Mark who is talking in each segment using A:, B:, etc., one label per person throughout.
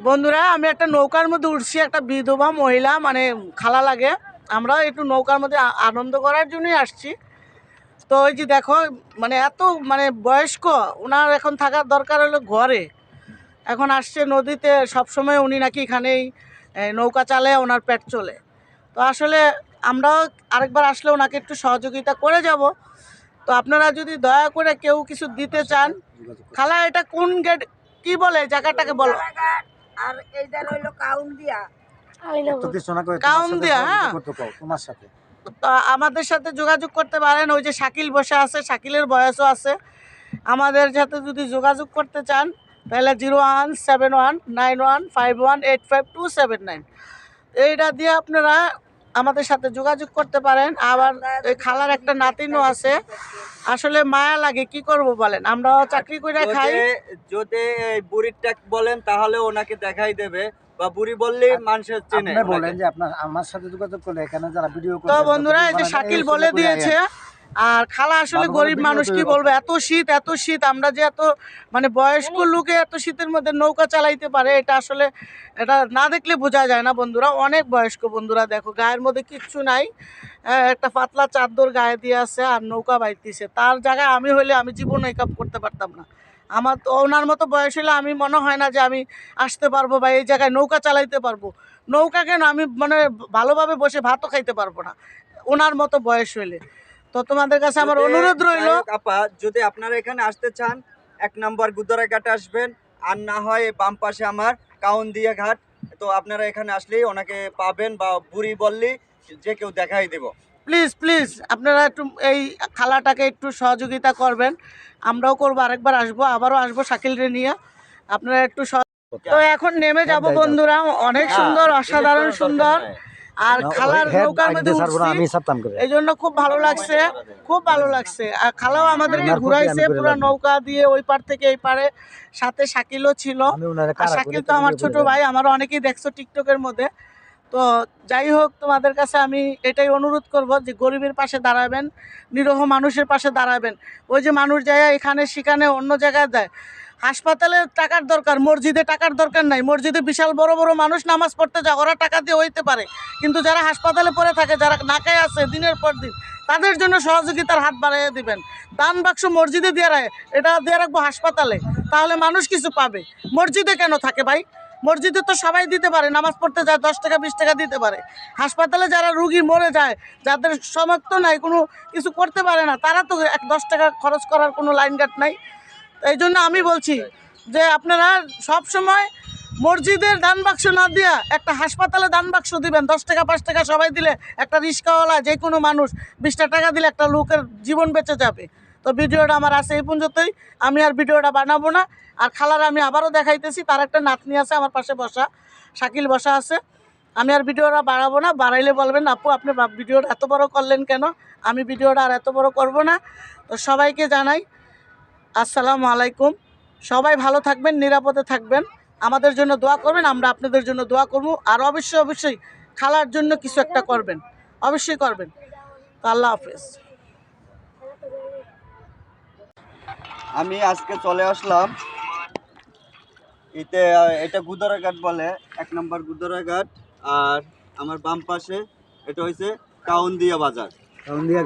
A: বন্ধুরা, আমি একটা নৌকার মধ্যে উঠছি, একটা বিধবা মহিলা মানে খালা লাগে, আমরা একটু নৌকার মধ্যে আনন্দ করার জন্যই আসছি। তো ওই যে দেখো মানে এত মানে বয়স্ক, ওনার এখন থাকার দরকার হলো ঘরে, এখন আসছে নদীতে, সবসময় উনি নাকি এখানেই নৌকা চালায়, ওনার পেট চলে। তো আসলে আমরাও আরেকবার আসলে ওনাকে একটু সহযোগিতা করে যাব। তো আপনারা যদি দয়া করে কেউ কিছু দিতে চান। খালা, এটা কোন গেট, কি বলে জায়গাটাকে বলো?
B: আর এইটা হইলো কাউন্দিয়া।
A: কাউন্দিয়া, হ্যাঁ। তো আমাদের সাথে যোগাযোগ করতে পারেন। ওই যে শাকিল বসে আছে, শাকিলের বয়সও আছে। আমাদের সাথে যদি যোগাযোগ করতে চান তাহলে 017191518527 এইটা দিয়ে আপনারা আমাদের সাথে যোগাযোগ করতে পারেন। আবার এই খালার একটা নাতিনও আছে, আসলে মায়া লাগে, কি করব বলেন, আমরাও চাকরি করে খাই।
C: যদি বুড়িটা বলেন তাহলে ওনাকে দেখাই দেবে, বা বুড়ি বললেই মানুষের চেনে।
D: আপনি বলেন যে আপনার আমার সাথে যোগাযোগ করলে এখানে যারা ভিডিও করে।
A: তো বন্ধুরা, এই যে শাকিল বলে দিয়েছে। আর খালা আসলে গরিব মানুষ, কি বলবো, এত শীত এত শীত, আমরা যে এত মানে বয়স্ক লোকে এত শীতের মধ্যে নৌকা চালাইতে পারে, এটা আসলে এটা না দেখলে বোঝা যায় না। বন্ধুরা অনেক বয়স্ক, বন্ধুরা দেখো গায়ের মধ্যে কিচ্ছু নাই, একটা পাতলা চাদর গায়ে দিয়ে আছে আর নৌকা বাইতেছে। তার জায়গায় আমি হইলে আমি জীবন এই কাপ করতে পারতাম না। আমার তো ওনার মতো বয়স হলে আমি মনে হয় না যে আমি আসতে পারবো বা এই জায়গায় নৌকা চালাইতে পারবো। নৌকা কেন, আমি মানে ভালোভাবে বসে ভাতও খাইতে পারবো না ওনার মতো বয়স হইলে। তো তোমাদের কাছে আমার অনুরোধ রইল,
C: আপা যদি আপনারা এখানে আসতে চান 1 নম্বর গুদরা ঘাট আসবেন, আর না হয় বাম পাশে আমার কাউন্দিয়া ঘাট। তো আপনারা এখানে আসলেই ওনাকে পাবেন, বা বুড়ি বললেই যে কেউ দেখাই দেব।
A: প্লিজ প্লিজ আপনারা একটু এই খালাটাকে একটু সহযোগিতা করবেন। আমরাও করবো, আরেকবার আসবো, আবারও আসবো শাকিলরে নিয়ে, আপনারা একটু তো এখন নেমে যাব বন্ধুরা, অনেক সুন্দর, অসাধারণ সুন্দর। আর খালার নৌকার মধ্যে এই জন্য খুব ভালো লাগছে, খুব ভালো লাগছে। আর খালাও আমাদেরকে ঘুরাইছে পুরো নৌকা দিয়ে ওই পার থেকে এই পারে, সাথে শাকিলও ছিল। আর শাকিল তো আমার ছোট ভাই, আমারও অনেকেই দেখছো টিকটকের মধ্যে। তো যাই হোক, তোমাদের কাছে আমি এটাই অনুরোধ করব যে গরিবের পাশে দাঁড়াবেন, নিরহ মানুষের পাশে দাঁড়াবেন। ওই যে মানুষ যায় এখানে সেখানে অন্য জায়গায় যায়, হাসপাতালে টাকার দরকার, মসজিদে টাকার দরকার নাই। মসজিদে বিশাল বড় বড় মানুষ নামাজ পড়তে যায়, ওরা টাকা দিয়ে হইতে পারে, কিন্তু যারা হাসপাতালে পড়ে থাকে, যারা নাকায় আছে দিনের পর দিন, তাদের জন্য সহযোগিতার হাত বাড়াইয়া দিবেন। দান বাক্স মসজিদে দিয়ে রাখে, এটা দিয়ে রাখবো হাসপাতালে, তাহলে মানুষ কিছু পাবে। মসজিদে কেন থাকে ভাই? মসজিদে তো সবাই দিতে পারে, নামাজ পড়তে যায় 10 টাকা 20 টাকা দিতে পারে। হাসপাতালে যারা রুগী মরে যায়, যাদের সামর্থ্য নাই, কোনো কিছু করতে পারে না, তারা তো 10 টাকা খরচ করার কোনো লাইনঘাট নাই। এই জন্য আমি বলছি যে আপনারা সব সময় মসজিদের দান বাক্স না দিয়া একটা হাসপাতালে দান বাক্স দিবেন। 10 টাকা 5 টাকা সবাই দিলে, একটা রিক্সাওয়ালা যে কোনো মানুষ 20টা টাকা দিলে একটা লোকের জীবন বেঁচে যাবে। তো ভিডিওটা আমার আছে এই পর্যন্তই, আমি আর ভিডিওটা বানাবো না। আর খালার আমি আবারও দেখাইতেছি, তার একটা নাতনি আছে আমার পাশে বসা, শাকিল বসা আছে। আমি আর ভিডিওটা বাড়াবো না, বাড়াইলে বলবেন আপু আপনি ভিডিওটা এত বড় করলেন কেন। আমি ভিডিওটা আর এত বড় করব না। তো সবাইকে জানাই আসসালামু আলাইকুম। সবাই ভালো থাকবেন, নিরাপদে থাকবেন, আমাদের জন্য দোয়া করবেন, আমরা আপনাদের জন্য দোয়া করব। আর অবশ্যই অবশ্যই খালার জন্য কিছু একটা করবেন, অবশ্যই করবেন। তো আল্লাহ হাফেজ।
C: আমি আজকে চলে আসলাম এটা গুদরা ঘাট বলে, 1 নম্বর গুদরা ঘাট। আর আমার বাম পাশে এটা হয়েছে কাউন্দিয়া বাজার, কাউন্দিয়া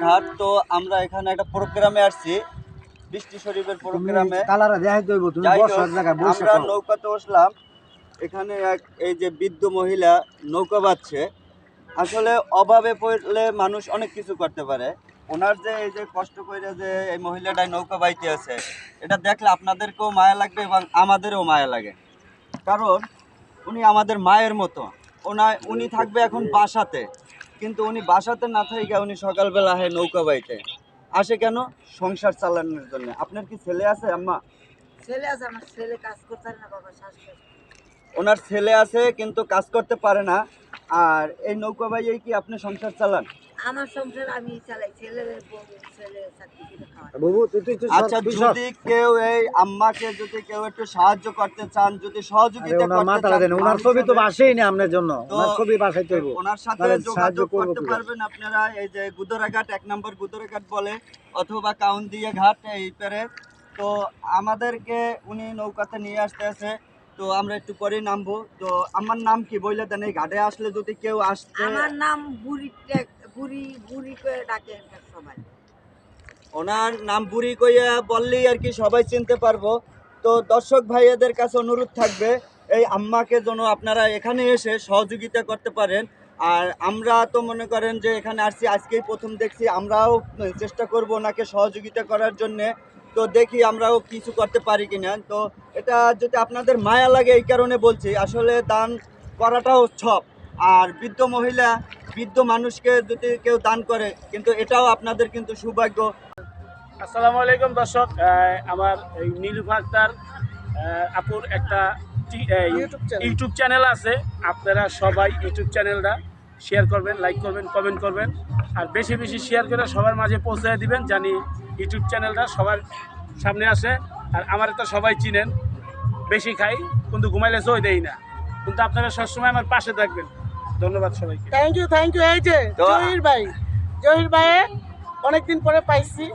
C: ঘাট। তো আমরা এখানে একটা প্রোগ্রামে আসছি, বৃষ্টি শরীফের প্রোগ্রামে। আমরা নৌকাতে বসলাম, এখানে এই যে বৃদ্ধ মহিলা নৌকা বাচ্ছে। আসলে অভাবে পড়লে মানুষ অনেক কিছু করতে পারে। ওনার যে এই যে কষ্ট করে যে এই মহিলাটাই নৌকা বাইতে আছে, এটা দেখলে আপনাদেরকেও মায়া লাগবে এবং আমাদেরও মায়া লাগে। কারণ উনি আমাদের মায়ের মতো। উনি থাকবে এখন বাসাতে, কিন্তু উনি বাসাতে না থেকে উনি সকালবেলা নৌকা বাইতে আসে কেন? সংসার চালানোর জন্য। আপনার কি ছেলে আছে আম্মা?
B: ছেলে আছে, আমার ছেলে কাজ করতে পারে না বাবা, শ্বাসকষ্ট।
C: ওনার ছেলে আছে কিন্তু কাজ করতে পারে না। আর এই নৌকা বাইয়েই কি আপনি সংসার চালান?
B: আমার সংসার আমি চালাই, ছেলে চাকরি করে খাওয়াই।
C: আচ্ছা, যদি কেউ এই আম্মাকে যদি কেউ একটু সাহায্য করতে চান, যদি সহযোগিতা করতে চান,
D: ওনার ছবি তো বাসেই না আপনার জন্য, ওনার ছবি বাসাইতে হবে,
C: ওনার সাথে যোগাযোগ করতে পারবেন আপনারা। এই যে গুদরা ঘাট 1 নম্বর গুদরা ঘাট বলে, অথবা কাউন্দিয়া ঘাট এই পারে তো আমাদেরকে উনি নৌকাতে নিয়ে আসতেছে, তো আমরা একটু পরে নামবো। তো আমার নাম কি বলে দেন, এই ঘাটে আসলে যদি কেউ আসতে।
B: আমার নাম বুড়ি বুড়ি বুড়ি করে ডাকে সবাই।
C: ওনার নাম বুড়ি কইয়া বললেই আর কি সবাই চিনতে পারবো। তো দর্শক ভাইয়াদের কাছে অনুরোধ থাকবে এই আম্মাকে যেন আপনারা এখানে এসে সহযোগিতা করতে পারেন। আর আমরা তো মনে করেন যে এখানে আসছি, আজকেই প্রথম দেখছি, আমরাও চেষ্টা করব ওনাকে সহযোগিতা করার জন্যে। তো দেখি আমরাও কিছু করতে পারি কিনা। তো এটা যদি আপনাদের মায়া লাগে এই কারণে বলছি, আসলে দান করাটাও সব। আর বৃদ্ধ মহিলা, বৃদ্ধ মানুষকে যদি কেউ দান করে, কিন্তু এটাও আপনাদের কিন্তু সৌভাগ্য।
E: আসসালামু আলাইকুম দর্শক, আমার এই নীলুফা আক্তার আপুর একটা ইউটিউব চ্যানেল আছে। আপনারা সবাই ইউটিউব চ্যানেলটা শেয়ার করবেন, লাইক করবেন, কমেন্ট করবেন, আর বেশি বেশি শেয়ার করে সবার মাঝে পৌঁছে দিবেন, জানি ইউটিউব চ্যানেলটা সবার সামনে আসে। আর আমার তো সবাই চিনেন, বেশি খাই কিন্তু ঘুমাইলে সই দেই না, কিন্তু আপনারা সবসময় আমার পাশে থাকবেন। ধন্যবাদ সবাইকে।
A: Thank you. এই যে জহির ভাই অনেকদিন পরে পাইছি,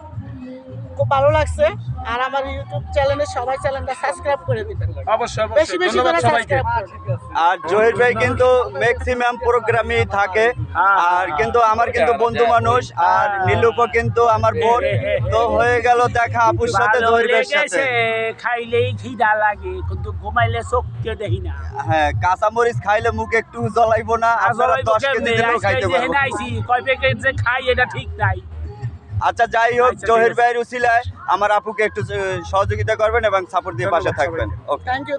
A: খুব ভালো লাগছে। আর আমার ইউটিউব চ্যানেলে সবাই চ্যানেলটা সাবস্ক্রাইব করে দিবেন,
E: অবশ্যই
A: বেশি বেশি
E: ধন্যবাদ
A: করে
E: সবাইকে।
A: সাবস্ক্রাইব করবেন।
C: আর জহির ভাই কিন্তু ম্যাক্সিমাম প্রোগ্রামই থাকে, আর কিন্তু আমার কিন্তু বন্ধু মানুষ, আর নীলুপা কিন্তু আমার বোন। তো হয়ে গেল দেখা আপুর সাথে, জহির ভাইয়ের সাথে।
E: খাইলেই খিদা লাগে কিন্তু ঘুমাইলে চোখকে দেখি না।
C: হ্যাঁ, কাঁচামরিচ খাইলে মুখ একটু জ্বলাইবো না, আপনারা 10 কেজি দিলেও খাইতে পারবো।
E: কয় প্যাকেট যে খাই এটা ঠিক নাই।
C: আচ্ছা, যাই হোক,
E: আচ্ছা,
C: জহির
E: ঠিক আছে।
C: ভাইয়ের উসিলায় আমার আপুকে একটু সহযোগিতা করবেন এবং সাপোর্ট দিয়ে পাশে থাকবেন। ওকে।
A: Thank you.